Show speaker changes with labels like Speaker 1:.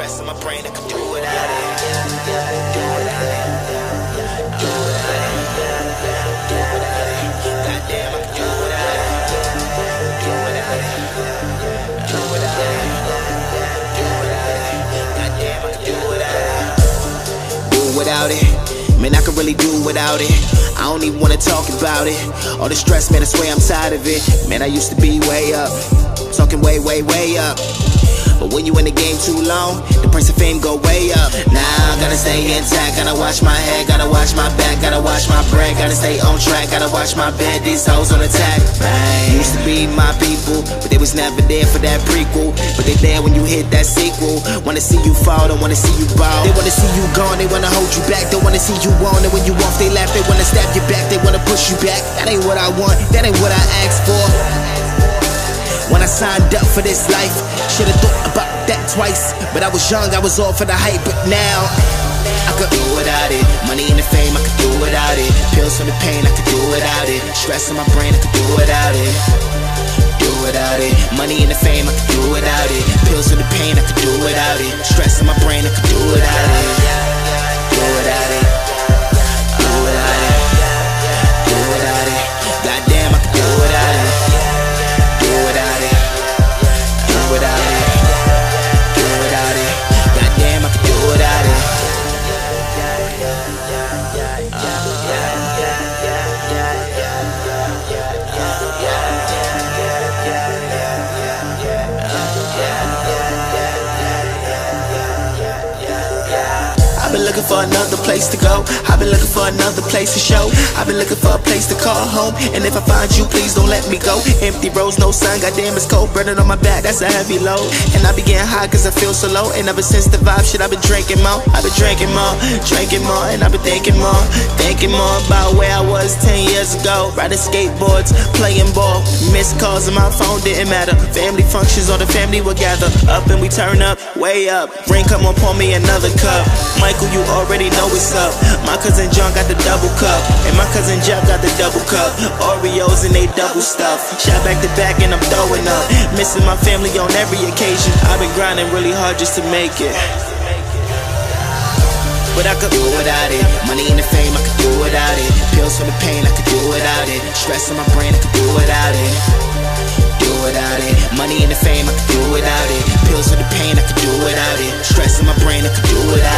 Speaker 1: Stress in my brain, I could do without it. Do without it. Do without it. Do without it. Goddamn, I could do without it. Do without it. Do without it. Do without it. Goddamn, I could do without it. Do without it. Man, I could really do without it. I don't even wanna talk about it. All the stress, man, I swear I'm tired of it. Man, I used to be way up, talking way, way, way up. But when you in the game too long, the price of fame go way up. Now I gotta stay intact, gotta watch my head, gotta watch my back, gotta watch my bread, gotta stay on track, gotta watch my bed, these hoes on attack. Bang. Used to be my people, but they was never there for that prequel. But they there when you hit that sequel. Wanna see you fall, don't wanna see you ball. They wanna see you gone, they wanna hold you back, don't wanna see you on. And when you off, they laugh, they wanna stab you back, they wanna push you back. That ain't what I want, that ain't what I asked for. When I signed up for this life, should've thought about that twice. But I was young, I was all for the hype. But now, I could do without it. Money and the fame, I could do without it. Pills for the pain, I could do without it. Stress in my brain, I could do without it. Do without it. Money and the fame, I could do without it. Pills for the pain, I could do without it. Stress in my brain, I could do without it. Do without it. Do without it. Do without it. Goddamn, I could do without it. Do without it. Do without it. Do without it. Goddamn, I could do without it. I've been looking for another place to go. I've been looking for another place to show. I've been looking for a place to call home. And if I find you, please don't let me go. Empty roads, no sun, goddamn it's cold. Burning on my back, that's a heavy load. And I be getting high cause I feel so low. And ever since the vibe shit, I've been drinking more. I've been drinking more, and I've been thinking more about where I was 10 years ago. Riding skateboards, playing ball. Missed calls on my phone, didn't matter. Family functions, all the family would gather. Up and we turn up, way up. Rain, come on, pour me another cup. Michael, you already know what's up. My cousin John got the double cup, and my cousin Jeff got the double cup. Oreos and they double stuff. Shot back to back and I'm throwing up. Missing my family on every occasion. I've been grinding really hard just to make it. But I could do without it. Money and the fame, I could do without it. Pills for the pain, I could do without it. Stress in my brain, I could do without it. Do without it. Money and the fame, I could do without it. Pills for the pain, I could do without it. Stress in my brain, I could do without it.